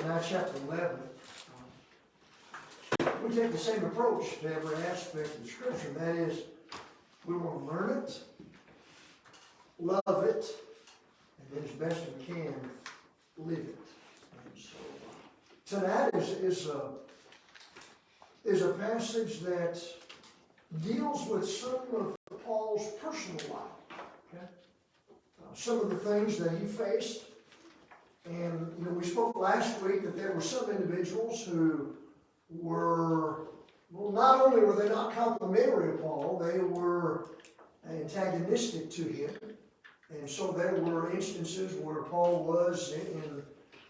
Now, chapter 11, we take the same approach to every aspect of the Scripture. That is, we want to learn it, love it, and then as best we can, live it. And so, tonight is a passage that deals with some of Paul's personal life. Okay? Some of the things that he faced. And, we spoke last week that there were some individuals who were, well, not only were they not complimentary of Paul, they were antagonistic to him. And so there were instances where Paul was,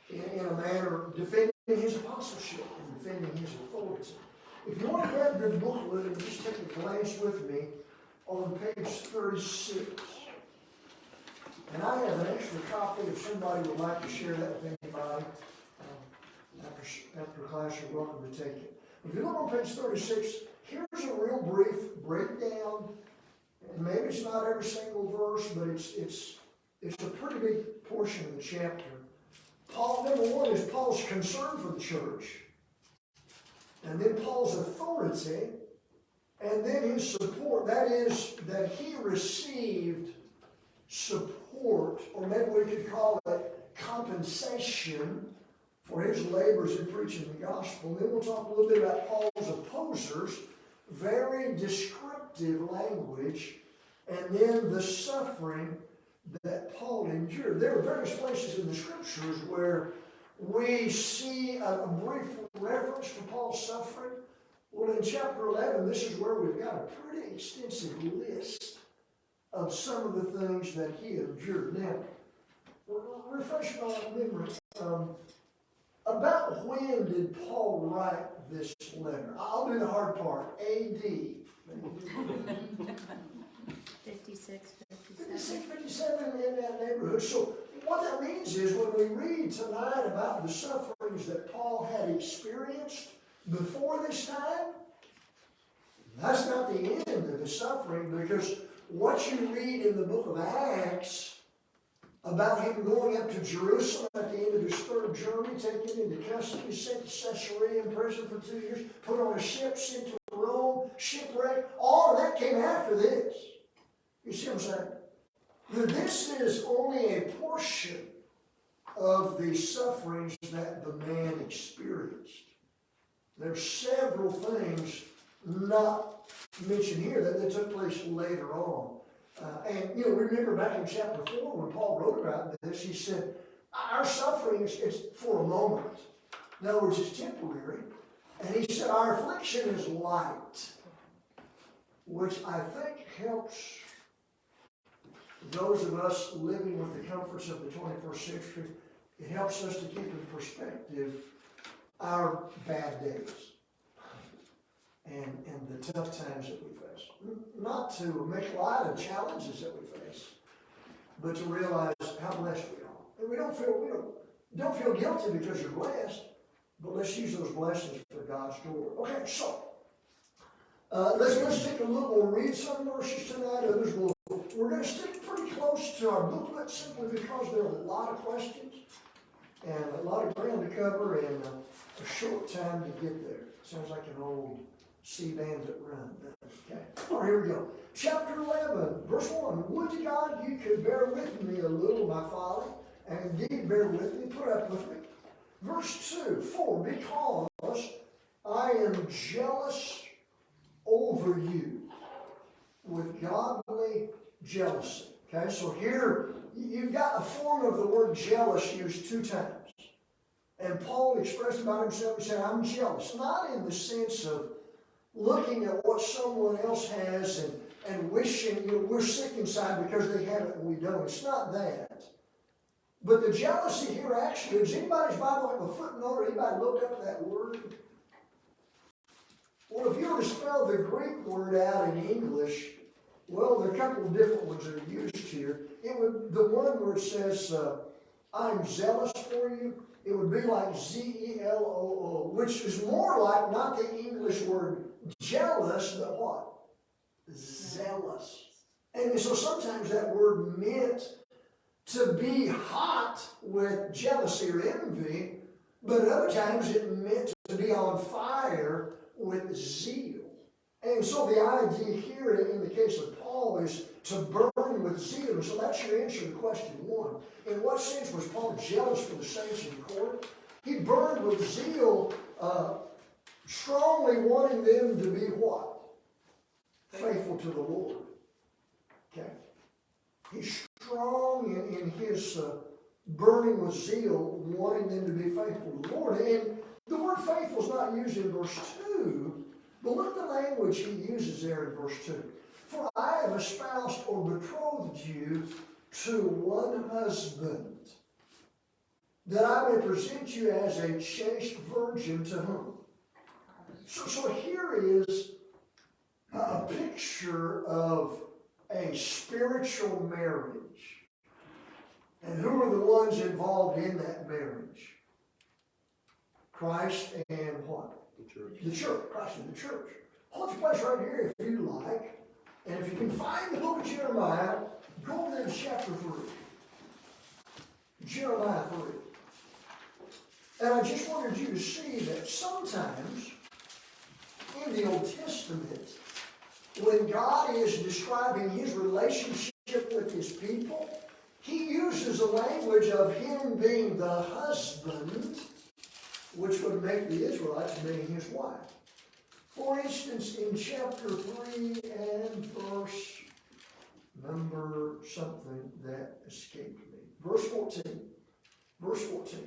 in a manner, defending his apostleship and defending his authority. If you want to grab your booklet and just take a glance with me on page 36. And I have an extra copy if somebody would like to share that with anybody. After class, you're welcome to take it. If you look on page 36, here's a real brief breakdown. And maybe it's not every single verse, but it's a pretty big portion of the chapter. Paul, number one, is Paul's concern for the church. And then Paul's authority. And then his support. That is, that he received support, or maybe we could call it compensation for his labors in preaching the gospel. And then we'll talk a little bit about Paul's opposers, very descriptive language, and then the suffering that Paul endured. There are various places in the Scriptures where we see a brief reference to Paul's suffering. Well, in chapter 11, this is where we've got a pretty extensive list of some of the things that he endured. Now, refresh my memory. About when did Paul write this letter? I'll do the hard part. A.D. 56, 57 in that neighborhood. So what that means is when we read tonight about the sufferings that Paul had experienced before this time, that's not the end of his suffering, because what you read in the book of Acts about him going up to Jerusalem at the end of his third journey, taken into custody, sent to Caesarea, in prison for 2 years, put on a ship, sent to Rome, shipwrecked, all of that came after this. You see what I'm saying? This is only a portion of the sufferings that the man experienced. There's several things not mentioned here that took place later on. And remember back in chapter 4 when Paul wrote about this, he said, our suffering is for a moment. In other words, it's temporary. And he said, our affliction is light, which I think helps those of us living with the comforts of the 21st century. It helps us to keep in perspective our bad days and the tough times that we face. Not to make light of challenges that we face, but to realize how blessed we are. And we don't feel guilty because you're blessed, but let's use those blessings for God's glory. Okay, so let's take a look. We'll read some verses tonight. Others will. We're going to stick pretty close to our booklet simply because there are a lot of questions and a lot of ground to cover and a short time to get there. Sounds like an old sea bandit run. Okay. All right, here we go. Chapter 11, verse 1. Would to God you could bear with me a little, my folly, and indeed bear with me, put up with me. Verse 2. For because I am jealous over you with godly jealousy. Okay, so here you've got a form of the word jealous used 2 times. And Paul expressed about himself, he said, I'm jealous. Not in the sense of looking at what someone else has and wishing, we're sick inside because they have it and we don't. It's not that. But the jealousy here actually, does anybody's Bible have a footnote or anybody look up that word? Well, if you were to spell the Greek word out in English, well, there are a couple of different ones that are used here. It would, the one where it says, I'm zealous for you, it would be like Z-E-L-O-O, which is more like not the English word jealous, but what? Zealous. And so sometimes that word meant to be hot with jealousy or envy, But at other times it meant to be on fire with zeal. And so the idea here in the case of Paul is to burn with zeal. And so that's your answer to question one. In what sense was Paul jealous for the saints in Corinth? He burned with zeal, strongly wanting them to be what? Faithful to the Lord. Okay? He's strong in his burning with zeal, wanting them to be faithful to the Lord. And the word faithful is not used in verse 2, but look at the language he uses there in verse 2. For I have espoused or betrothed you to one husband, that I may present you as a chaste virgin to whom? So here is a picture of a spiritual marriage. And who are the ones involved in that marriage? Christ and what? The church. The church. Christ and the church. Hold your place right here if you like. And if you can find the book of Jeremiah, go over there to chapter 3. Jeremiah 3. And I just wanted you to see that sometimes in the Old Testament, when God is describing his relationship with his people, he uses the language of him being the husband, which would make the Israelites being his wife. For instance, in chapter 3 and verse number something that escaped me. Verse 14. Verse 14.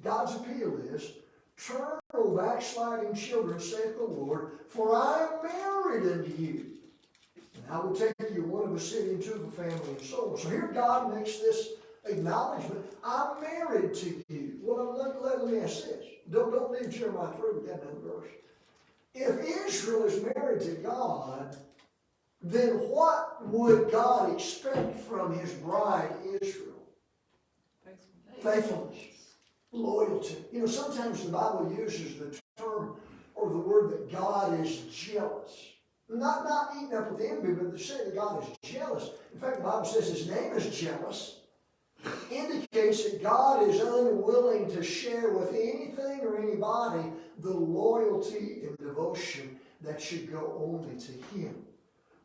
God's appeal is, turn, O backsliding children, saith the Lord, for I am married unto you. And I will take you one of a city and two of a family and so on. So here God makes this acknowledgement, I'm married to you. Well, let me ask this. Don't leave Jeremiah 3 with that another verse. If Israel is married to God, then what would God expect from his bride, Israel? Faithfulness. Loyalty. You know, sometimes the Bible uses the term or the word that God is jealous. Not eaten up with envy, but to say that God is jealous. In fact, the Bible says his name is jealous. Indicates that God is unwilling to share with anything or anybody the loyalty and devotion that should go only to him.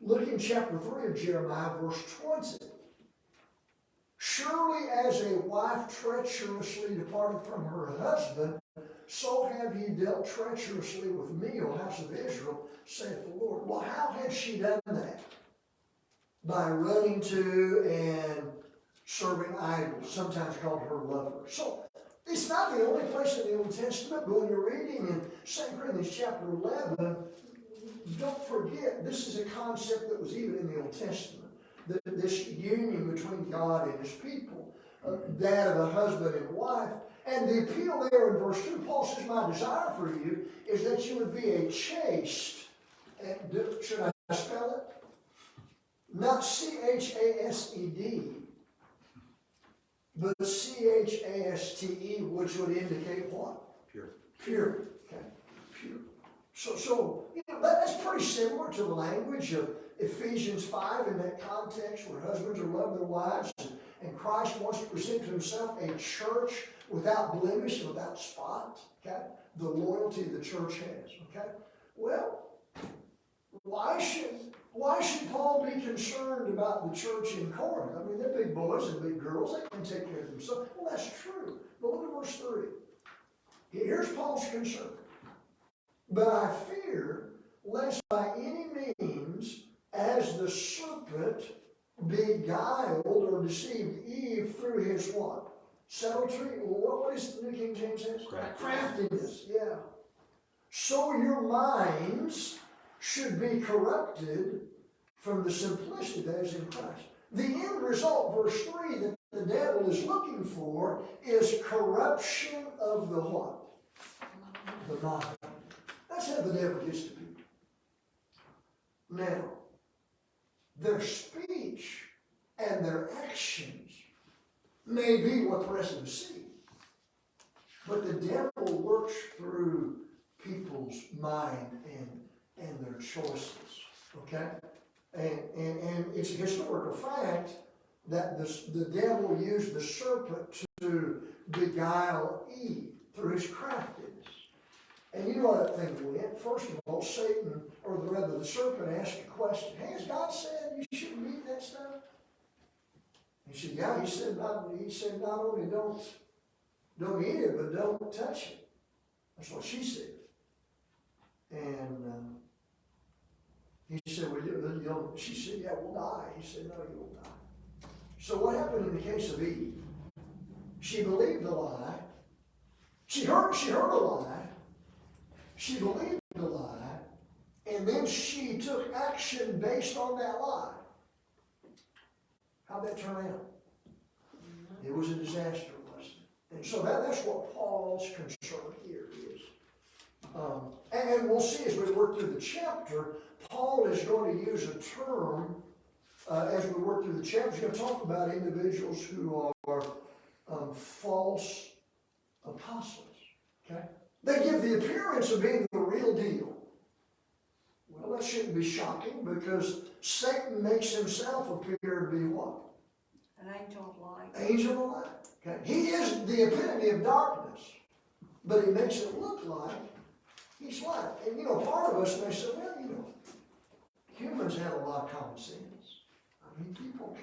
Look in chapter 3 of Jeremiah, verse 20. Surely as a wife treacherously departed from her husband, so have ye dealt treacherously with me, O house of Israel, saith the Lord. Well, how had she done that? By running to and serving idols, sometimes called her lover. So, it's not the only place in the Old Testament, but when you're reading in 2 Corinthians chapter 11, don't forget, this is a concept that was even in the Old Testament. This union between God and his people, that of a husband and wife. And the appeal there in verse 2, Paul says, my desire for you is that you would be a chaste, should I spell it? Not C-H-A-S-E-D, but C-H-A-S-T-E, which would indicate what? Pure. Pure. Okay, pure. So you know, that's pretty similar to the language of Ephesians 5 in that context where husbands are love their wives and Christ wants to present to himself a church without blemish and without spot. Okay? The loyalty the church has. Okay? Well, why should Paul be concerned about the church in Corinth? I mean, they're big boys and big girls. They can take care of themselves. Well, that's true. But look at verse 3. Here's Paul's concern. But I fear lest by any means, as the serpent beguiled or deceived Eve through his what? Subtlety? What is the New King James says? Craftiness. Yeah. So your minds should be corrupted from the simplicity that is in Christ. The end result, verse 3, that the devil is looking for is corruption of the what? The mind. That's how the devil gets to people. Now, their speech and their actions may be what the rest of us see, but the devil works through people's mind and their choices, okay? And it's a historical fact that the devil used the serpent to beguile Eve. through his craftiness. And you know how that thing went. First of all, Satan, or rather the serpent, asked a question. Hey, has God said you shouldn't eat that stuff? He said, yeah. He said not only don't eat it, but don't touch it. That's what she said. And he said, well, she said, yeah, we'll die. He said, no, you will die. So what happened in the case of Eve? She believed the lie. She heard a lie. She believed the lie. And then she took action based on that lie. How'd that turn out? It was a disaster, wasn't it? And so that's what Paul's concern here is. And we'll see as we work through the chapter, Paul is going to use a term as we work through the chapter. He's going to talk about individuals who are false apostles. Okay? They give the appearance of being the real deal. Well, that shouldn't be shocking because Satan makes himself appear to be what? An angel of light. Angel of light. Okay? He is the epitome of darkness, but he makes it look like he's light. And part of us may say, well, humans have a lot of common sense. I mean, people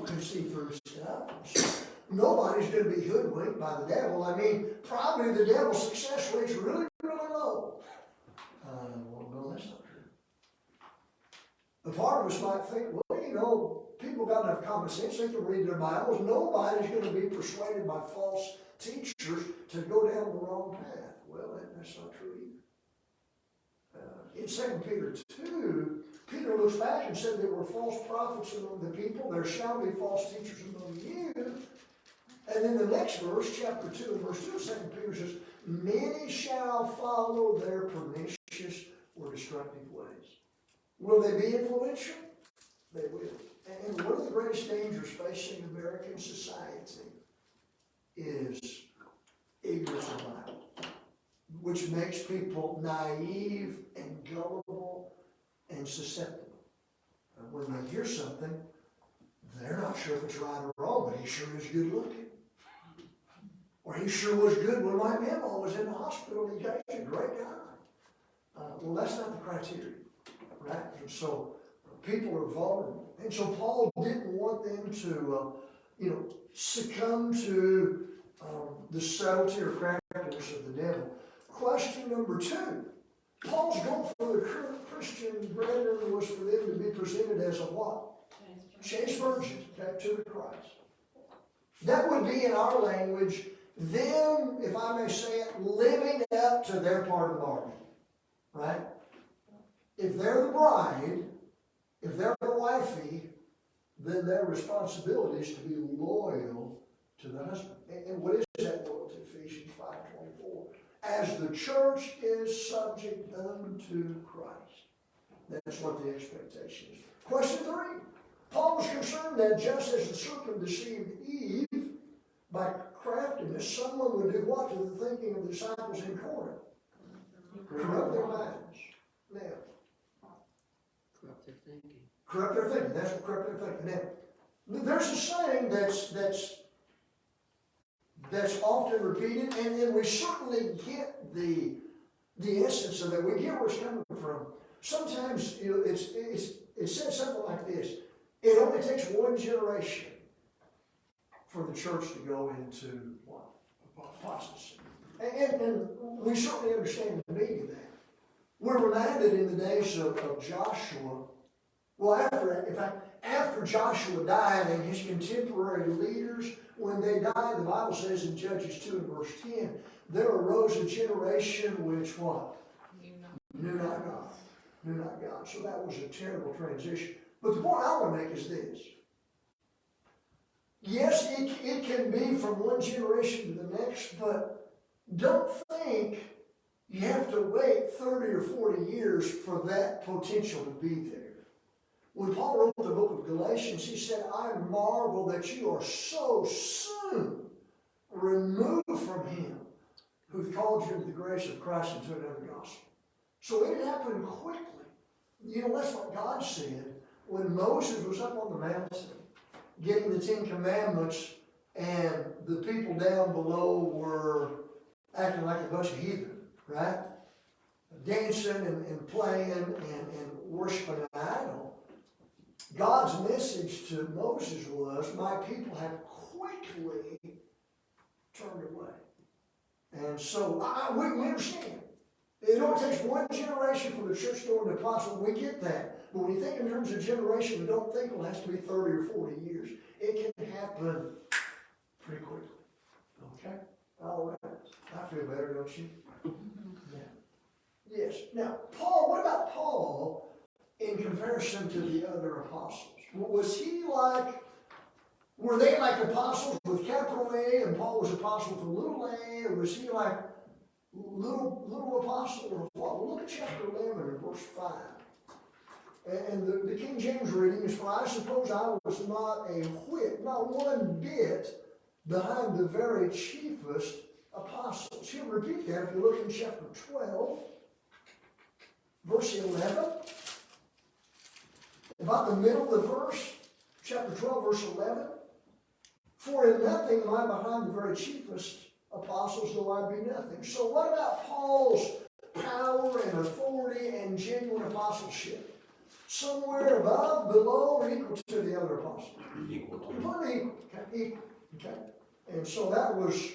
can see through stuff. So nobody's going to be hoodwinked by the devil. I mean, probably the devil's success rate's really, really low. Well, no, that's not true. A part of us might think, well, people got enough common sense, they can read their Bibles. Nobody's going to be persuaded by false teachers to go down the wrong path. Well, that's not true either. In 2 Peter 2, Peter looks back and said there were false prophets among the people. There shall be false teachers among you. And then the next verse, chapter 2 and verse 2 of 2 Peter says, many shall follow their pernicious or destructive ways. Will they be influential? They will. And one of the greatest dangers facing American society is ignorance of the Bible, which makes people naive and gullible and susceptible. And when they hear something, they're not sure if it's right or wrong, but he sure is good looking. Or he sure was good when my grandma was in the hospital. He's a great guy. Well, that's not the criteria, right? And so people are vulnerable. And so Paul didn't want them to, succumb to the subtlety or craftiness of the devil. Question number 2. Paul's goal for the Christian brethren was for them to be presented as a what? Chaste virgins, to the Christ. That would be, in our language, them, if I may say it, living up to their part of the bargain. Right? If they're the bride, if they're the wifey, then their responsibility is to be loyal to the husband. And what is that loyalty? Ephesians 5:24. As the church is subject unto Christ. That's what the expectation is. Question 3. Paul was concerned that just as the serpent deceived Eve by craftiness, someone would do what to the thinking of the disciples in Corinth? Corrupt their minds. Now, Corrupt their thinking. Corrupt their thinking. That's what corrupt their thinking. Now, there's a saying that's often repeated, and then we certainly get the essence of it. We get where it's coming from. Sometimes it says something like this: it only takes one generation for the church to go into what? Apostasy. And we certainly understand the meaning of that. We're reminded in the days of Joshua. Well, after Joshua died and his contemporary leaders, when they died, the Bible says in Judges 2 and verse 10, there arose a generation which what? Knew not God. Knew not God. So that was a terrible transition. But the point I want to make is this. Yes, it can be from one generation to the next, but don't think you have to wait 30 or 40 years for that potential to be there. When Paul wrote the book of Galatians, he said, I marvel that you are so soon removed from him who called you to the grace of Christ and to another gospel. So it happened quickly. That's what God said when Moses was up on the mountain getting the 10 Commandments and the people down below were acting like a bunch of heathen, right? Dancing and playing and worshiping an idol. God's message to Moses was, my people have quickly turned away. And so we understand. It only takes one generation for the church to go into apostle. We get that. But when you think in terms of generation, don't think it has to be 30 or 40 years. It can happen pretty quickly. Okay? All right. I feel better, don't you? Yeah. Yes. Now, Paul, what about Paul in comparison to the other apostles? Was he like, were they like apostles with capital A and Paul was apostle with a little a, or was he like little apostle or what? Well, look at chapter 11 and verse 5. And the King James reading is, for I suppose I was not a whit, not one bit behind the very chiefest apostles. He'll repeat that if you look in chapter 12, verse 11. About the middle of the verse, chapter 12, verse 11. For in nothing am I behind the very chiefest apostles, though I be nothing. So what about Paul's power and authority and genuine apostleship? Somewhere above, below, or equal to the other apostles? Equal to. Completely equal. Okay, equal. Okay. And so that was,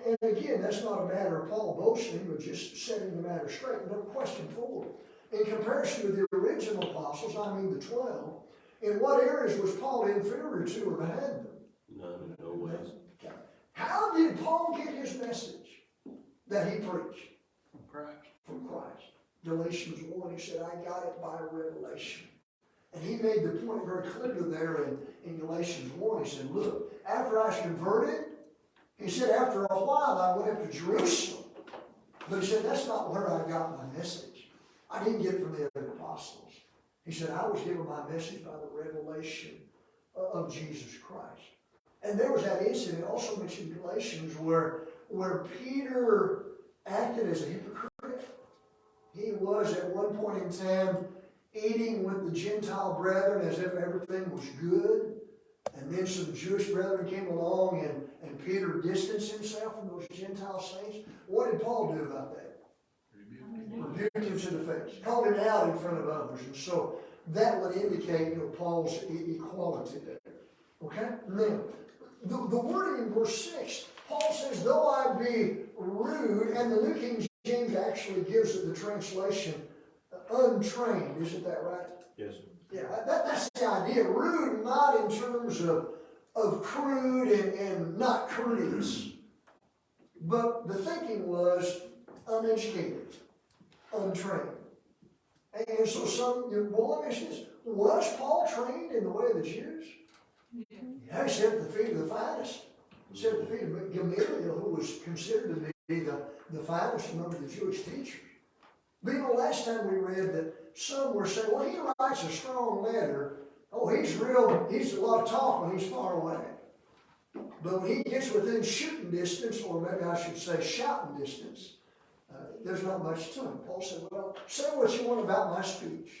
and again, that's not a matter of Paul boasting, but just setting the matter straight. But question 4. In comparison to the original apostles, I mean the 12, in what areas was Paul inferior to or behind them? None, no ways. Okay. How did Paul get his message that he preached? From Christ. Galatians 1, he said, I got it by revelation. And he made the point very clearly there in Galatians 1. He said, look, after I was converted, he said, after a while I went up to Jerusalem. But he said, that's not where I got my message. I didn't get it from the other apostles. He said, I was given my message by the revelation of Jesus Christ. And there was that incident also mentioned in Galatians where Peter acted as a hypocrite. He was at one point in time eating with the Gentile brethren as if everything was good. And then some Jewish brethren came along and Peter distanced himself from those Gentile saints. What did Paul do about that? Rebuked him to the face. Called him out in front of others. And so that would indicate, Paul's equality there. Okay? Now, the wording in verse 6, Paul says, though I be rude, and the New King James actually gives it the translation, untrained. Isn't that right? Yes. Yeah, that's the idea. Rude, not in terms of crude and not courteous. But the thinking was uneducated, untrained. And so well, let me ask this. Was Paul trained in the way of the Jews? Yeah, he sat at the feet of the finest. He sat at the feet of Gamaliel, who was considered to be the finest among the Jewish teachers. But last time we read that some were saying, well, he writes a strong letter. Oh, he's a lot of talk when he's far away. But when he gets within shooting distance, or maybe I should say shouting distance, there's not much to him. Paul said, well, say what you want about my speech.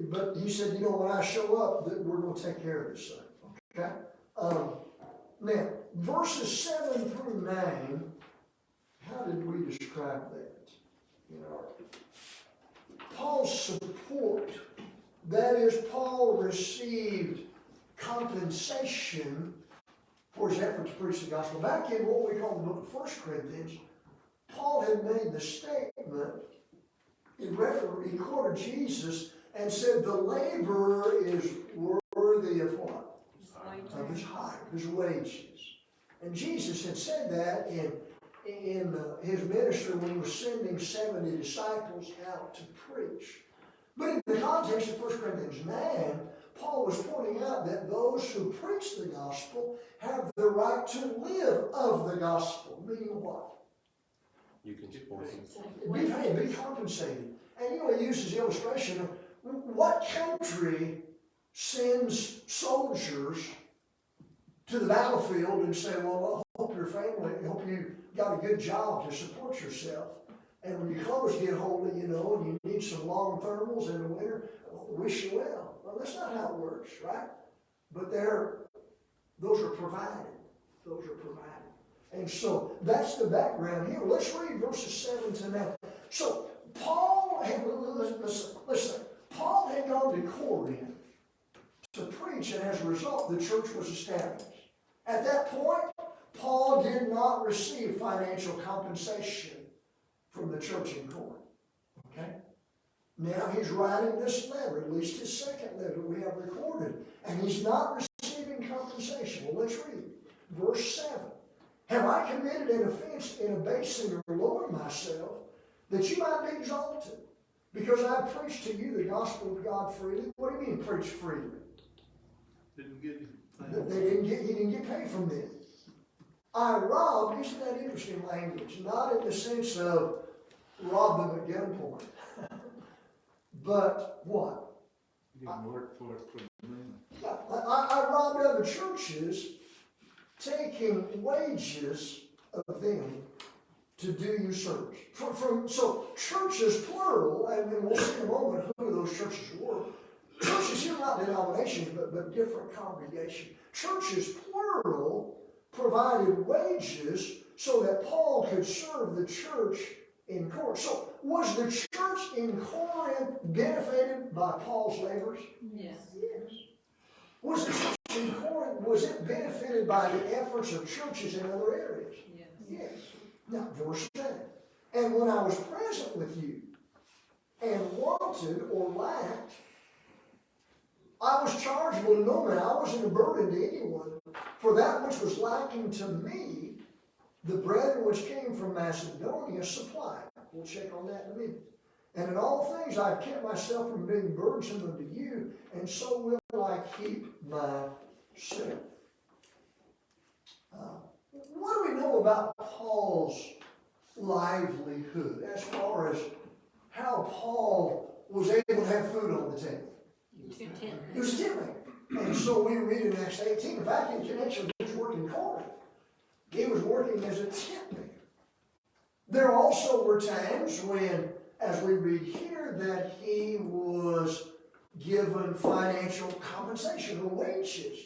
But he said, when I show up, we're going to take care of this thing. Okay? Now, verses 7 through 9, how did we describe that? Paul's support, that is, Paul received compensation for his effort to preach the gospel. Back in what we call the book of 1 Corinthians, Paul had made the statement, he quoted Jesus and said, the laborer is worthy of what? Of his hire, his wages. And Jesus had said that in his ministry when he was sending 70 disciples out to preach. But in the context of 1 Corinthians 9, Paul was pointing out that those who preach the gospel have the right to live of the gospel. Meaning what? You can support him. Be paid, be compensated. And he uses the illustration of what country sends soldiers to the battlefield and say, well, I hope your family, I hope you got a good job to support yourself. And when your clothes get holdy, and you need some long thermals in the winter, wish you well. Well, that's not how it works, right? But those are provided. Those are provided. And so that's the background here. Let's read verses 7 to 9. So Paul had, listen, Paul had gone to Corinth to preach, and as a result, the church was established. At that point, Paul did not receive financial compensation from the church in Corinth. Okay? Now he's writing this letter, at least his second letter we have recorded, and he's not receiving compensation. Well, let's read. Verse 7. Have I committed an offense in abasing or lowering myself, that you might be exalted? Because I preached to you the gospel of God freely. What do you mean preach freely? Didn't get He didn't get paid from them. I robbed, isn't that interesting language? Not in the sense of rob them at gunpoint. But what? Didn't work for it for the man. Yeah, I robbed other churches, taking wages of them to do you service. So churches, plural, and we'll see in a moment who those churches were. Churches here, not denominations, but different congregations. Churches, plural, provided wages so that Paul could serve the church in Corinth. So was the church in Corinth benefited by Paul's labors? Yes. Yes. Was the church in Corinth, was it benefited by the efforts of churches in other areas? Yes. Yes. Now, verse 10. And when I was present with you and wanted or lacked, I was chargeable to no man. I wasn't a burden to anyone. For that which was lacking to me, the brethren which came from Macedonia supplied. We'll check on that in a minute. And in all things I have kept myself from being burdensome unto you, and so will I keep myself. What do we know about Paul's livelihood as far as how Paul was able to have food on the table? He was a tent maker. And so we read in Acts 18, in fact, in connection with his work in Corinth, he was working as a tent maker. There also were times when, as we read here, that he was given financial compensation or wages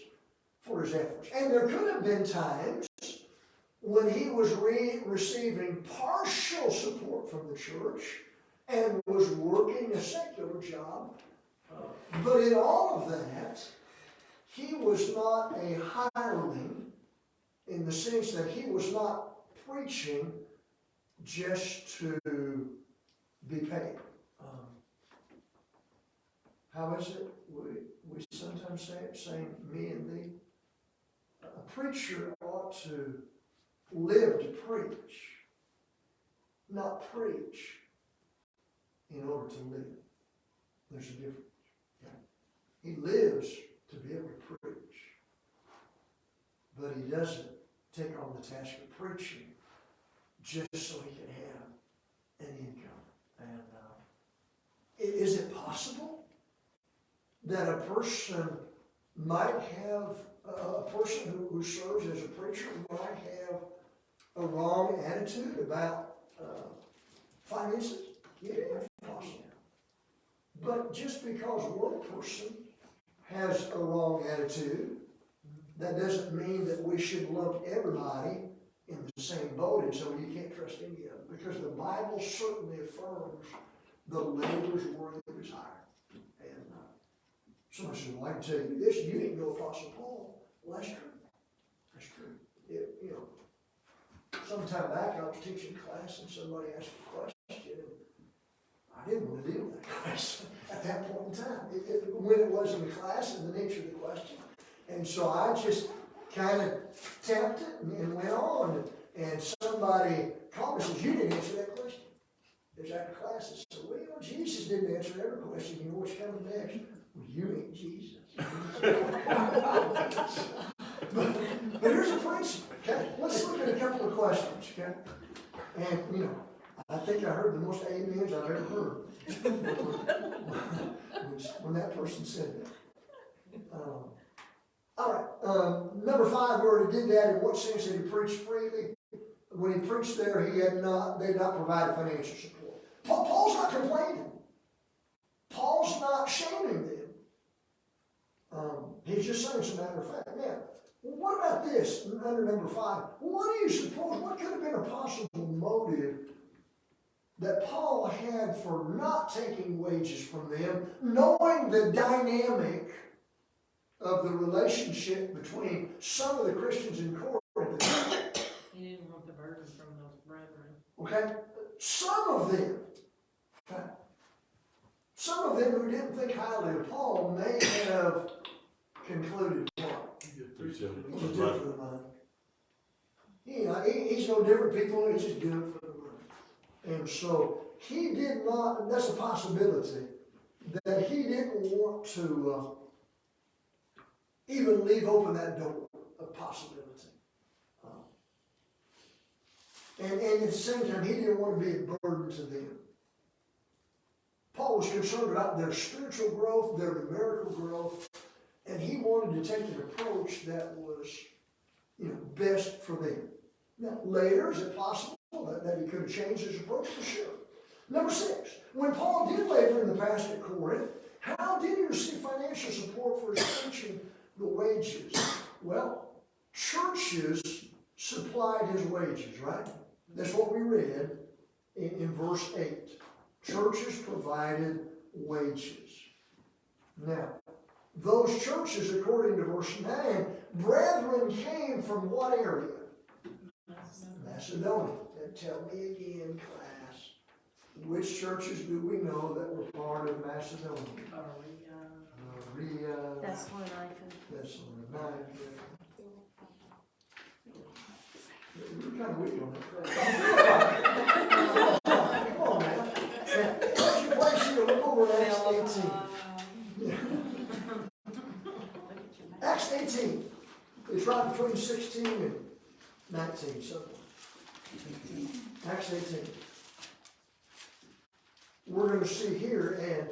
for his efforts. And there could have been times when he was receiving partial support from the church and was working a secular job. But in all of that, he was not a hireling in the sense that he was not preaching just to be paid. How is it? We sometimes say it, saying me and thee. A preacher ought to live to preach, not preach in order to live. There's a difference. He lives to be able to preach, but he doesn't take on the task of preaching just so he can have an income. And is it possible that a person might have, a person who serves as a preacher might have a wrong attitude about finances? Yeah, it's possible. But just because one person has a wrong attitude, that doesn't mean that we should lump everybody in the same boat, and so you can't trust any of them, because the Bible certainly affirms the labor's worthy of his hire. And somebody says, well, I can tell you this, you didn't know Apostle Paul. Well, that's true. That's true. Some time back I was teaching class and somebody asked a question, and I didn't want to deal with that question at that point in time. When it was in the class and the nature of the question. And so I just kind of tapped it and went on. And somebody called me and says, you didn't answer that question. It was after class. I said, well, Jesus didn't answer every question. You know what's coming next? Well, you ain't Jesus. but here's a principle, okay? Let's look at a couple of questions, okay? And, I think I heard the most amens I've ever heard when that person said that. All right, number 5, we already did that. In what sense did he preach freely? When he preached there, they had not provided financial support. Paul's not complaining. Paul's not shaming them. He's just saying, as a matter of fact. Now, Well, what about this, under number 5? What do you suppose, what could have been a possible motive that Paul had for not taking wages from them, knowing the dynamic of the relationship between some of the Christians in Corinth? He didn't want the burden from those brethren. Okay? Some of them, okay? Some of them who didn't think highly of Paul may have concluded what? There's He's some- just good for the money. He's no different people, he's just good for the money. And so he did not, and that's a possibility, that he didn't want to even leave open that door of possibility. And at the same time, he didn't want to be a burden to them. Paul was concerned about their spiritual growth, their numerical growth, and he wanted to take an approach that was, best for them. Now, later, is it possible that he could have changed his approach? For sure. Number 6, when Paul did labor in the past at Corinth, how did he receive financial support for his preaching? The wages. Well, churches supplied his wages, right? That's what we read in verse 8. Churches provided wages. Now, those churches, according to verse 9, brethren came from what area? Macedonia. And tell me again, class, which churches do we know that were part of Macedonia? Berea, That's when I could. Thessalonica. You're kind of weak on that. Come on, man. What's your place here? Look over at Acts 18. Acts 18. It's right between 16 and 19, something. Acts 18. We're going to see here, and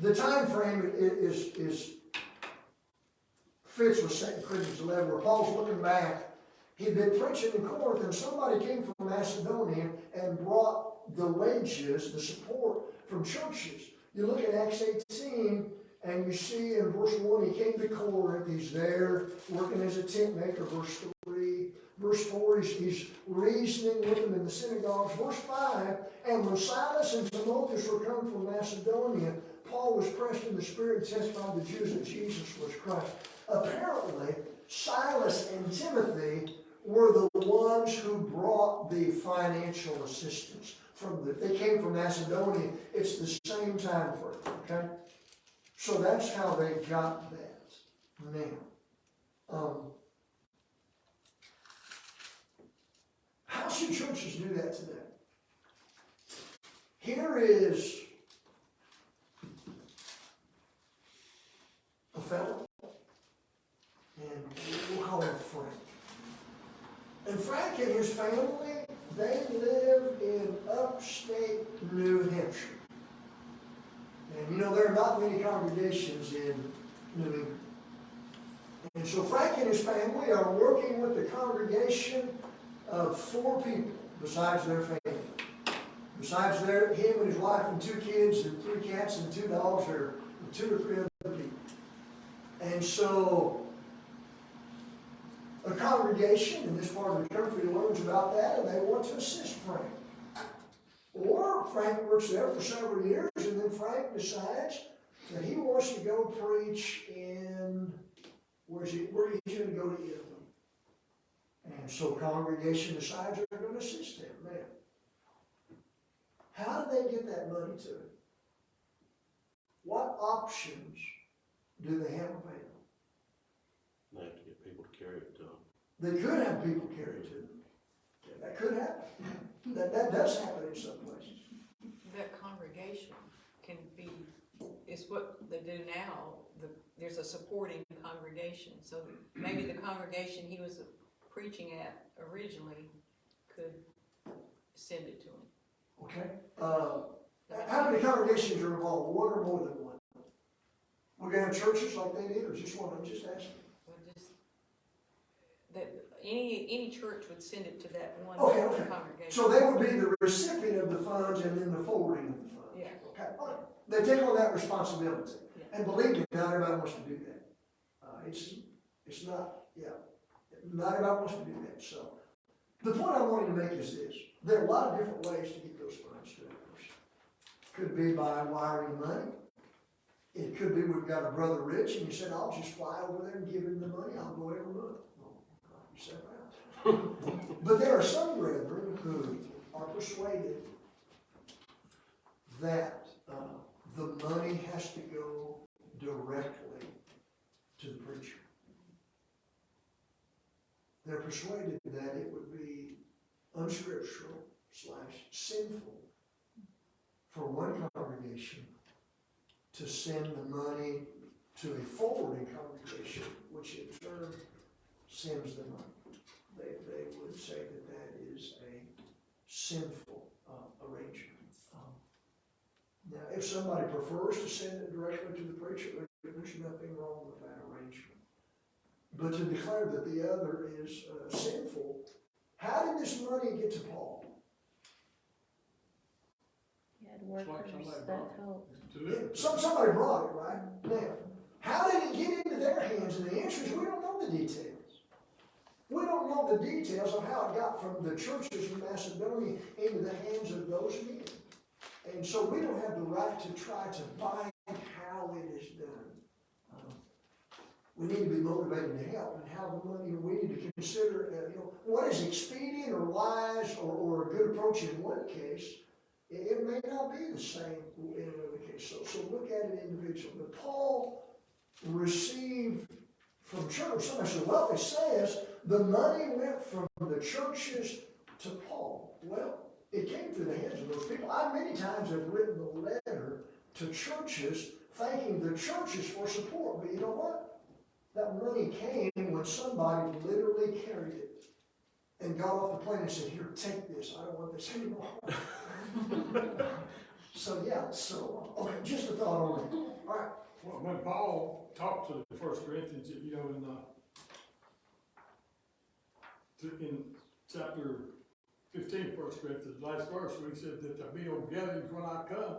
the time frame is fits with 2 Corinthians 11, where Paul's looking back. He'd been preaching in Corinth, and somebody came from Macedonia and brought the wages, the support from churches. You look at Acts 18, and you see in verse 1, he came to Corinth. He's there working as a tent maker, verse 3. Verse 4, he's reasoning with them in the synagogues. Verse 5, and when Silas and Timotheus were come from Macedonia, Paul was pressed in the Spirit and testified to the Jews that Jesus was Christ. Apparently, Silas and Timothy were the ones who brought the financial assistance. They came from Macedonia. It's the same time frame, okay? So that's how they got that. Now, how should churches do that today? Here is a fellow, and we'll call him Frank. And Frank and his family, they live in upstate New Hampshire. And there are not many congregations in New England. And so Frank and his family are working with the congregation of 4 people besides their family. Besides him and his wife and 2 kids and 3 cats and 2 dogs, there are 2 or 3 other people. And so a congregation in this part of the country learns about that, and they want to assist Frank. Or Frank works there for several years, and then Frank decides that he wants to go preach in, where he's going to go to Italy. And so congregation decides they're going to assist him there. How do they get that money to him? What options do they have available? They have to get people to carry it to them. They could have people carry to them. That could happen. That does happen in some places. That congregation is what they do now. There's a supporting congregation, so maybe the congregation he was preaching at originally could send it to him. Okay. How many congregations are involved? One or more than one? We're going to have churches like they did, or just one? I'm just asking. Well, just that any church would send it to that one Okay. congregation. So they would be the recipient of the funds and then the forwarding of the funds. Yeah. Okay. All right. They take on that responsibility. Yeah. And believe me, not everybody wants to do that. It's Yeah, not everybody wants to do that, so. The point I'm wanting to make is this, there are a lot of different ways to get those funds to a person. Could be by wiring money. It could be we've got a brother Rich and you said, I'll just fly over there and give him the money, I'll go every month. Well, you said that. But there are some brethren who are persuaded that the money has to go directly to the preacher. They're persuaded that it would be unscriptural / sinful for one congregation to send the money to a forwarding congregation, which in turn sends the money. They would say that that is a sinful arrangement. Now, if somebody prefers to send it directly to the preacher, there's nothing wrong with that arrangement. But to declare that the other is sinful, how did this money get to Paul? He had like workers somebody that brought helped. To live. Somebody brought it, right? Now, how did it get into their hands? And the answer is we don't know the details. We don't know the details of how it got from the churches in Macedonia into the hands of those men. And so we don't have the right to try to bind how it is done. We need to be motivated to help, and how the money, we need to consider, what is expedient or wise or a good approach in one case, it may not be the same in another case. So look at it individually. But Paul received from church. Somebody said, well, it says the money went from the churches to Paul. Well, it came through the hands of those people. I many times have written a letter to churches thanking the churches for support. But you know what? That money came when somebody literally carried it and got off the plane and said, here, take this. I don't want this anymore. Okay, just a thought on it. All right. Well, when Paul talked to the First Corinthians, in chapter 15, 1 Corinthians, last verse, where he said that there be no gatherings when I come,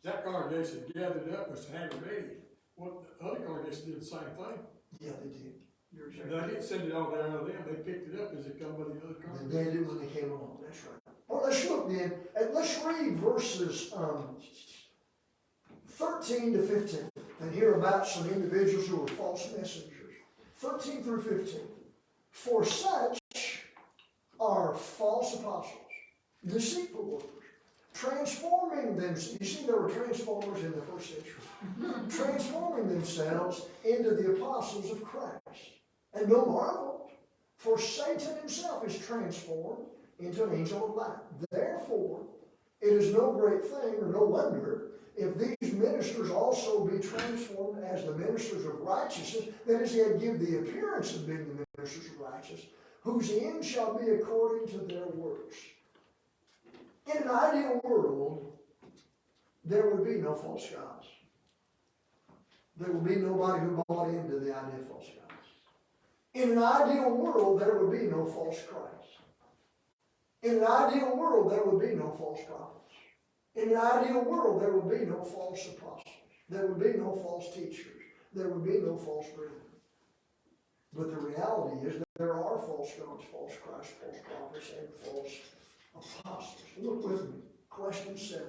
that congregation gathered up was to have it ready. Well, the other congregation did the same thing. Yeah, they did. You're They exactly right. didn't send it all down to them, they picked it up as it come by the other And congregation. they did when they came along. That's right. Well, let's look then, and let's read verses 13 to 15 and hear about some individuals who are false messengers. 13 through 15. For such are false apostles, deceitful workers, transforming them. You see, there were transformers in the first century, transforming themselves into the apostles of Christ. And no marvel, for Satan himself is transformed into an angel of light. Therefore, it is no great thing or no wonder if these ministers also be transformed as the ministers of righteousness, that is, yet give the appearance of being the ministers of righteousness, whose end shall be according to their works. In an ideal world, there would be no false gods. There would be nobody who bought into the idea of false gods. In an ideal world, there would be no false Christ. In an ideal world, there would be no false prophets. In an ideal world, there would be no false apostles. There would be no false teachers. There would be no false brethren. But the reality is that there are false gods, false Christ, false prophets, and false apostles. Look with me. Question 7.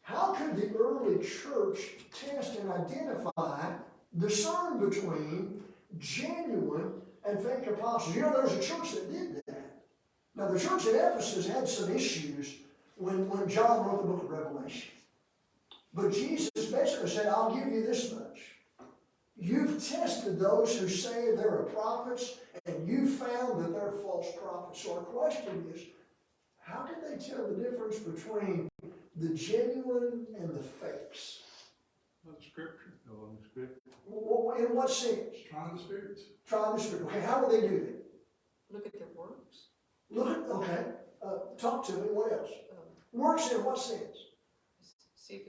How could the early church test and identify, discern between genuine and fake apostles? You know, there's a church that did that. Now, the church at Ephesus had some issues when John wrote the book of Revelation. But Jesus basically said, I'll give you this much. You've tested those who say they're prophets, and you found that they're false prophets. So our question is, how can they tell the difference between the genuine and the fakes? Not the scripture. No, in the scripture. In what sense? Trying the spirits. Try the Spirit. Okay, how will they do that? Look at their works. Talk to me. What else? Um, Works in what sense? See if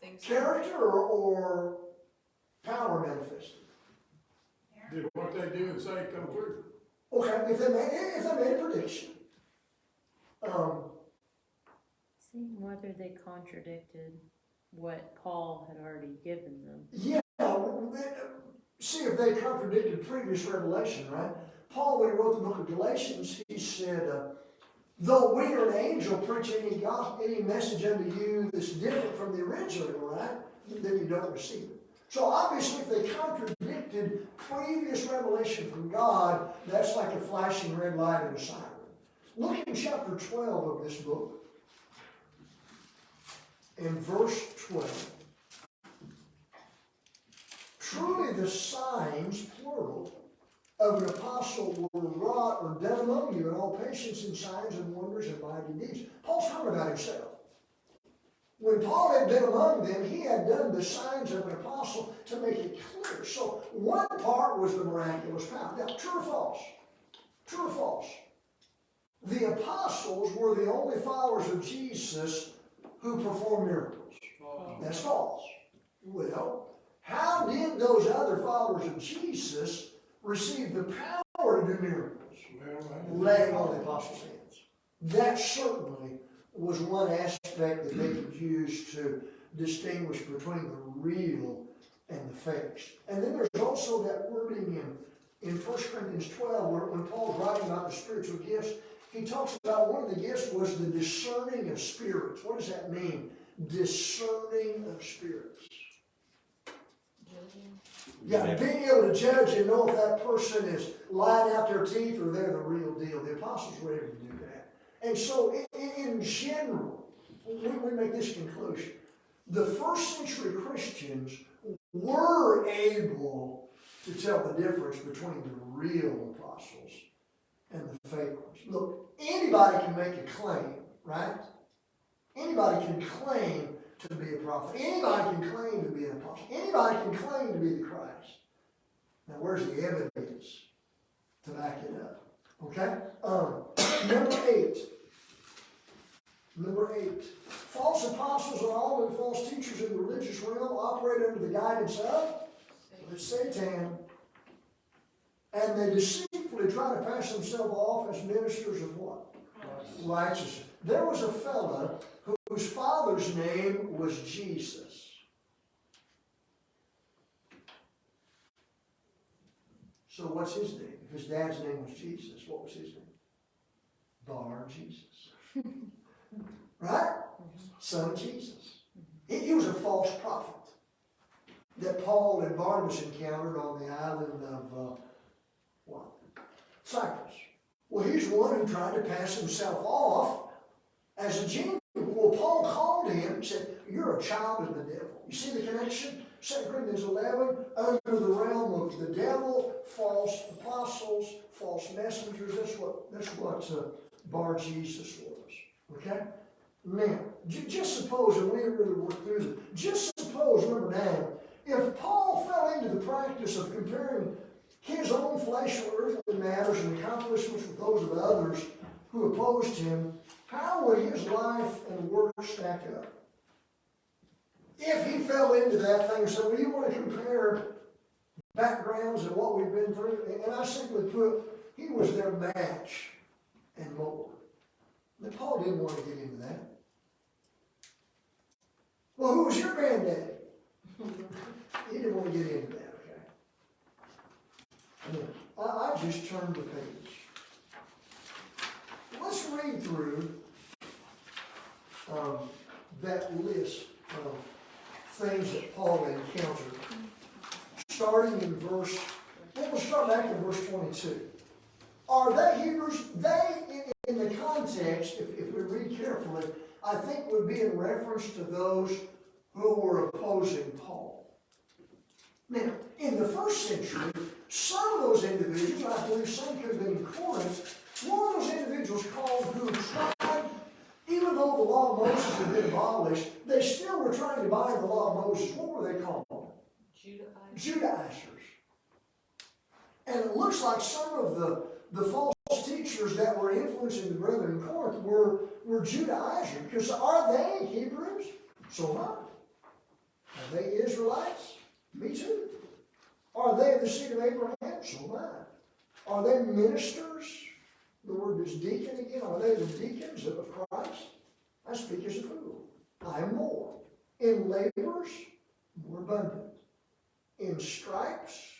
things. Character or power manifested? Did what they do and say come true. Okay, if they made a prediction, Seeing whether they contradicted what Paul had already given them. yeah, see if they contradicted previous revelation, right? Paul, when he wrote the book of Galatians, he said, though we or an angel preach any message unto you that's different from the original, right? Then you don't receive it. So obviously if they contradicted previous revelation from God, that's like a flashing red light and a siren. Look in chapter 12 of this book. In verse 12. Truly the signs, plural, of an apostle were wrought or done among you in all patience and signs and wonders and mighty deeds. Paul's talking about himself. When Paul had been among them, he had done the signs of an apostle to make it clear. So one part was the miraculous power. Now, true or false? True or false? The apostles were the only followers of Jesus who performed miracles. That's false. Well, how did those other followers of Jesus receive the power to do miracles? Laying on the apostles' hands. That certainly was one aspect that they could use to distinguish between the real and the fakes. And then there's also that wording in 1 Corinthians 12 where when Paul's writing about the spiritual gifts, he talks about one of the gifts was the discerning of spirits. What does that mean? Discerning of spirits. Yeah, being able to judge and know if that person is lying out their teeth or they're the real deal. The apostles were able to do that. And so, in general, we make this conclusion. The first century Christians were able to tell the difference between the real apostles and the fake ones. Look, anybody can make a claim, right? Anybody can claim to be a prophet. Anybody can claim to be an apostle. Anybody can claim to be the Christ. Now, where's the evidence to back it up? Okay? Number 8. Number 8. False apostles and all the false teachers in the religious realm operate under the guidance of Satan. And they deceitfully try to pass themselves off as ministers of what? Righteousness. There was a fella whose father's name was Jesus. So what's his name? If his dad's name was Jesus, what was his name? Bar Jesus. Right? Son of Jesus. He was a false prophet that Paul and Barnabas encountered on the island of Cyprus. Well, he's one who tried to pass himself off as a genuine. Well, Paul called him and said, you're a child of the devil. You see the connection? 2 Corinthians 11, under the realm of the devil, false apostles, false messengers. That's what Bar Jesus was. Okay? Now, just suppose, and we didn't really work through this, just suppose, number 9, if Paul fell into the practice of comparing his own fleshly earthly matters and accomplishments with those of others who opposed him, how would his life and work stack up? If he fell into that thing and said, well, you want to compare backgrounds and what we've been through? And I simply put, he was their match and more. But Paul didn't want to get into that. Well, who was your granddaddy? He didn't want to get into that, okay? I just turned the page. Let's read through that list of things that Paul encountered. Starting in we'll start back in verse 22. Are they Hebrews? They, in the context, if we read carefully, I think would be in reference to those who were opposing Paul. Now, in the first century, some of those individuals, I believe some could have been in Corinth, one of those individuals called who tried, even though the law of Moses had been abolished, they still were trying to bind the law of Moses. What were they called? Judaizers. And it looks like some of the false teachers that were influencing the brethren in Corinth were Judaizers. Because are they Hebrews? So am I. Are they Israelites? Me too. Are they of the seed of Abraham? So am I. Are they ministers? The word is deacon again. Are they the deacons of Christ? I speak as a fool. I am more. In labors, more abundant. In stripes,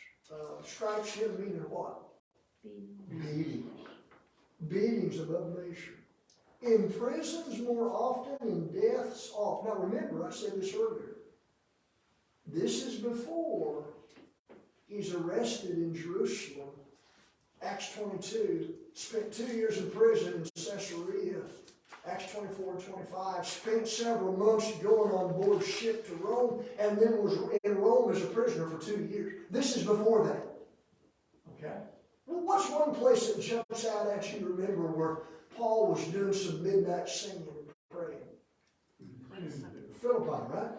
stripes here meaning what? Be- Beatings. Beatings above measure. In prisons more often, in deaths oft. Now remember, I said this earlier. This is before he's arrested in Jerusalem. Acts 22, spent 2 years in prison in Caesarea. Acts 24 and 25, spent several months going on board ship to Rome, and then was in Rome as a prisoner for 2 years. This is before that. Okay? Well, what's one place that jumps out at you, remember, where Paul was doing some midnight singing and praying? Philippi, right?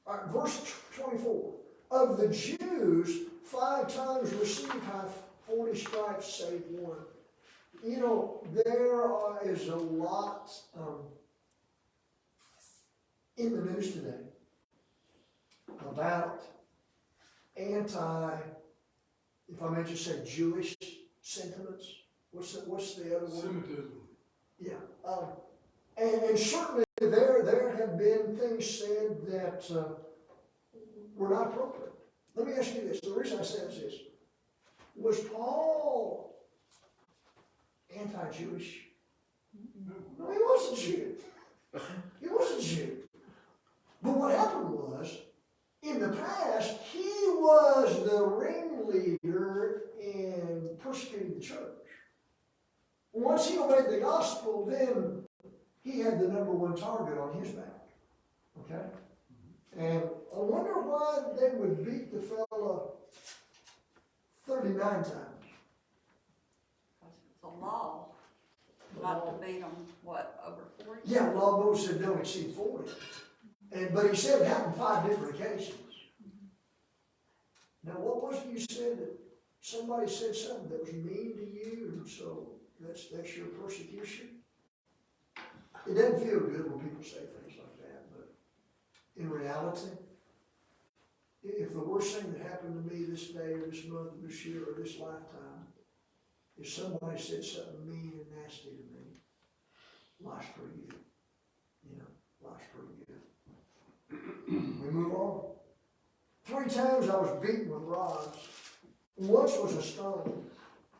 All right, verse 24. Of the Jews, 5 times received have 40 stripes save one. You know, is a lot in the news today about anti, if I may just say, Jewish sentiments. What's the other one? Semitism. Yeah, and certainly there have been things said that were not appropriate. Let me ask you this, the reason I say this, was Paul anti-Jewish? No, he wasn't Jew. He wasn't Jew. But what happened was, in the past, he was the ringleader in persecuting the church. Once he obeyed the gospel, then he had the #1 target on his back. Okay? And I wonder why they would beat the fella 39 times. It's a law, not to beat them, what, over 40? Yeah, law of Moses said don't exceed 40. But he said it happened 5 different occasions. Now, what was it you said that somebody said something that was mean to you, and so that's your persecution? It doesn't feel good when people say things like that, but in reality, if the worst thing that happened to me this day or this month or this year or this lifetime is somebody said something mean and nasty to me, life's pretty good. You know, life's pretty good. We move on. 3 times I was beaten with rods. Once was a stone.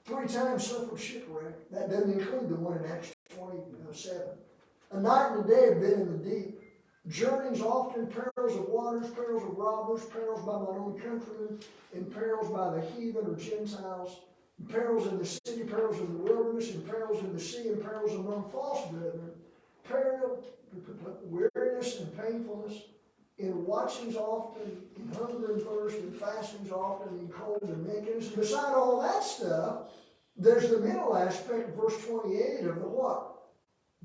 3 times suffered shipwreck. That doesn't include the one in Acts 27. A night and a day have been in the deep. Journeys often, perils of waters, perils of robbers, perils by my own countrymen, and perils by the heathen or Gentiles, perils in the city, perils in the wilderness, and perils in the sea, and perils among false brethren, peril, weariness and painfulness, in watchings often, in hunger and thirst, in fastings often, in cold and nakedness. Beside all that stuff, there's the mental aspect, verse 28 of the what?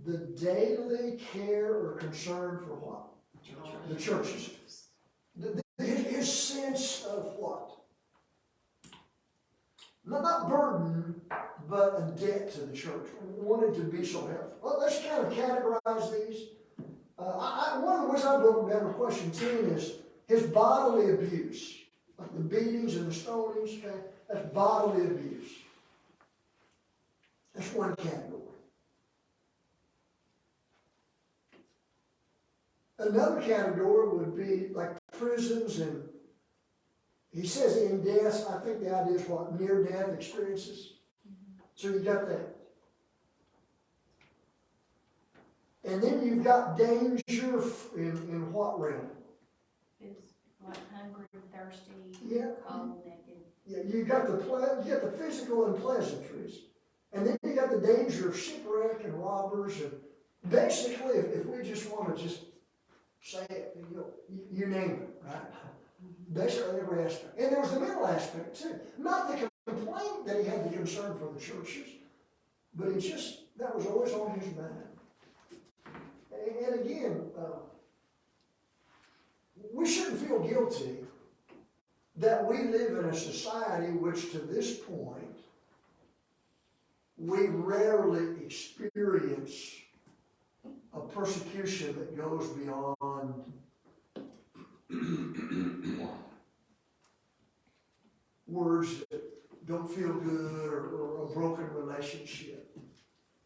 The daily care or concern for what? The churches. His sense of what? Not burden, but a debt to the church. Wanted to be so helpful. Well, let's kind of categorize these. One of the ways I broke down to question 10 is his bodily abuse. Like the beatings and the stonings, okay? That's bodily abuse. That's one category. Another category would be like prisons, and he says in death, I think the idea is what? Near-death experiences. So you got that. And then you've got danger in what realm? Is like hungry, thirsty, Yeah. cold, naked. Yeah, you got the physical and pleasantries. And then you got the danger of shipwreck and robbers, and basically, if we just want to just say it, you name it, right? Basically every aspect. And there was the mental aspect too. Not the complaint that he had the concern for the churches, but that was always on his mind. And again, we shouldn't feel guilty that we live in a society which to this point, we rarely experience a persecution that goes beyond words that don't feel good or a broken relationship.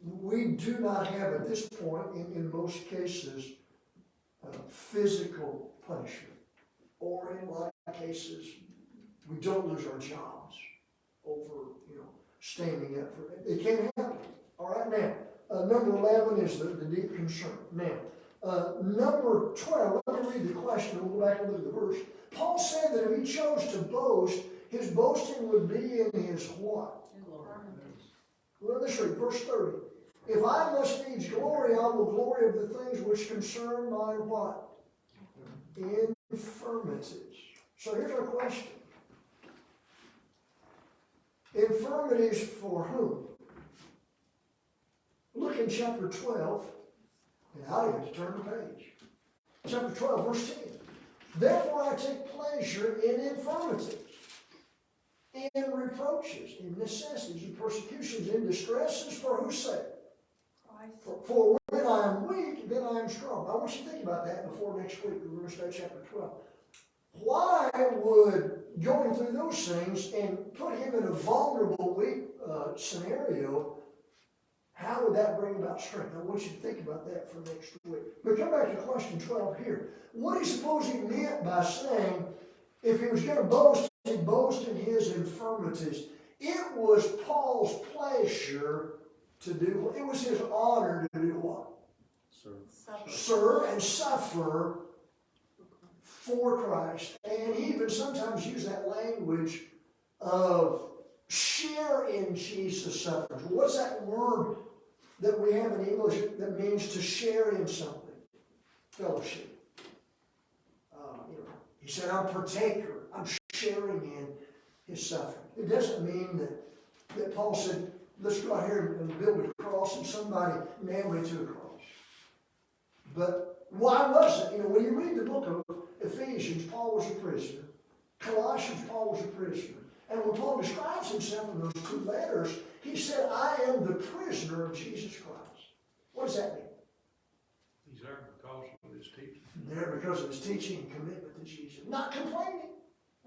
We do not have at this point, in most cases, physical punishment, or in a lot of cases, we don't lose our jobs over, standing up for it. It can't happen. All right, now, number 11 is the deep concern. Now, number 12, let me read the question, we'll go back and look at the verse. Paul said that if he chose to boast, his boasting would be in his what? Well, let's read verse 30. If I must needs glory, I will glory of the things which concern my what? Infirmities. So here's our question. Infirmities for whom? Look in chapter 12, and now you have to turn the page. Chapter 12, verse 10. Therefore I take pleasure in infirmities, in reproaches, in necessities, in persecutions, in distresses, for whose sake? Christ. For when I am weak, then I am strong. I want you to think about that before next week. We're going to start chapter 12. Why would going through those things and put him in a vulnerable, weak scenario, how would that bring about strength? I want you to think about that for next week. But come back to question 12 here. What do you suppose he meant by saying, if he was going to boast, he'd boast in his infirmities? It was Paul's pleasure to do, it was his honor to do what? Serve and suffer for Christ. And he even sometimes used that language of share in Jesus' sufferings. What's that word that we have in English that means to share in something? Fellowship. He said, I'm partaker. I'm sharing in his suffering. It doesn't mean that Paul said, let's go out here and build a cross and somebody nail me to a cross. But why was it? When you read the book of Ephesians, Paul was a prisoner. Colossians, Paul was a prisoner. And when Paul describes himself in those two letters, he said, I am the prisoner of Jesus Christ. What does that mean? He's there because of his teaching. There because of his teaching and commitment to Jesus. Not complaining.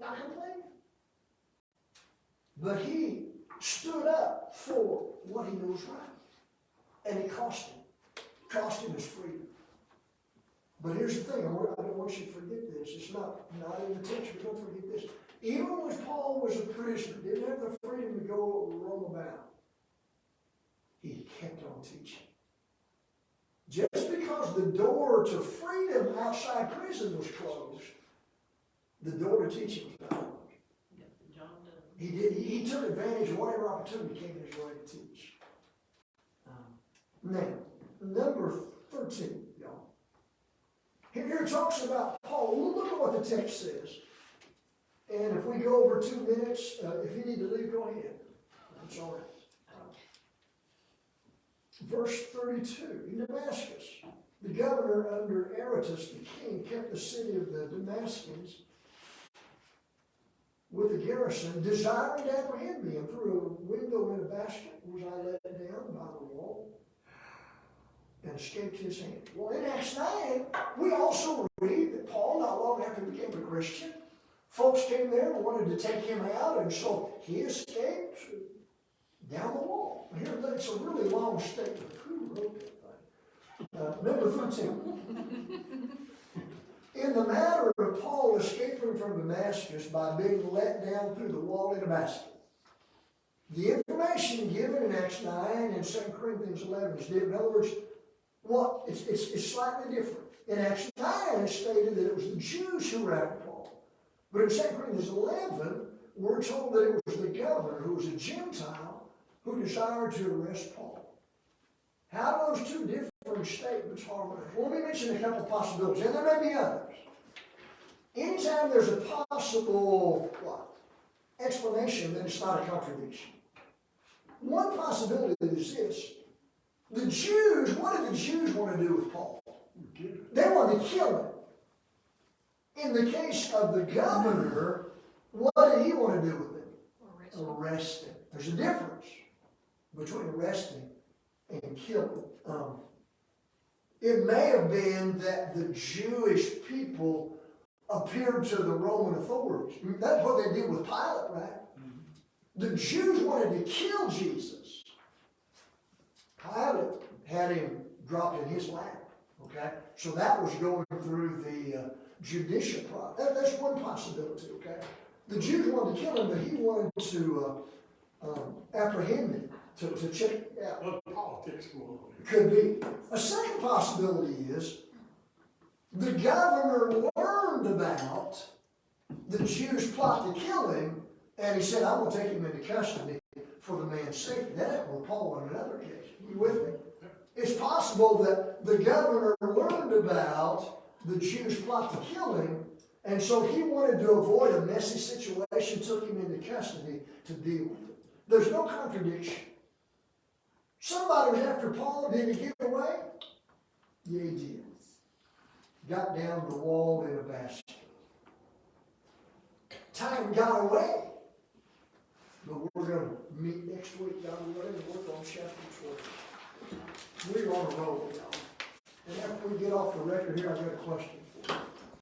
Not complaining. But he stood up for what he knows right. And it cost him. It cost him his freedom. But here's the thing, I don't want you to forget this. It's not in the text, but don't forget this. Even when Paul was a prisoner, didn't have the freedom to go roam about, he kept on teaching. Just because the door to freedom outside prison was closed, the door to teaching was not open. He took advantage of whatever opportunity came his way to teach. Now, number 13, y'all. Here it talks about Paul. We'll look at what the text says. And if we go over 2 minutes, if you need to leave, go ahead. That's all right. Verse 32, in Damascus, the governor under Aretas the king kept the city of the Damascus with a garrison, desiring to apprehend me, and through a window in a basket was I let down by the wall and escaped his hand. Well, in Acts 9, we also read that Paul, not long after he became a Christian, folks came there and wanted to take him out, and so he escaped down the wall. Here, it's a really long statement. Who wrote that thing? Number 13. In the matter of Paul escaping from Damascus by being let down through the wall in a basket, the information given in Acts 9 and 2 Corinthians 11 is different. In other words, it's slightly different. In Acts 9, it stated that it was the Jews who were after Paul. But in 2 Corinthians 11, we're told that it was the governor, who was a Gentile, who desired to arrest Paul. How do those two different statements harmonize? Well, let me mention a couple of possibilities, and there may be others. Anytime there's a possible, explanation, then it's not a contradiction. One possibility is this. The Jews, what did the Jews want to do with Paul? They wanted to kill him. In the case of the governor, what did he want to do with him? Arrest him. There's a difference between arresting and killing. It may have been that the Jewish people appeared to the Roman authorities. That's what they did with Pilate, right? The Jews wanted to kill Jesus. Pilate had him dropped in his lap, okay? So that was going through the judicial process. That's one possibility, okay? The Jews wanted to kill him, but he wanted to apprehend him, to check it out. What politics going on here? Could be. A second possibility is the governor learned about the Jews' plot to kill him, and he said, I'm gonna take him into custody for the man's safety. That happened with Paul on another occasion. You with me? It's possible that the governor learned about the Jews' plot to kill him, and so he wanted to avoid a messy situation, took him into custody to deal with it. There's no contradiction. Somebody was after Paul, did he get away? Yeah, he did. Got down the wall in a basket. Time got away. But we're going to meet next week, God willing, and work on Shepherd's Word. We're on a roll, y'all. And after we get off the record here, I've got a question for you.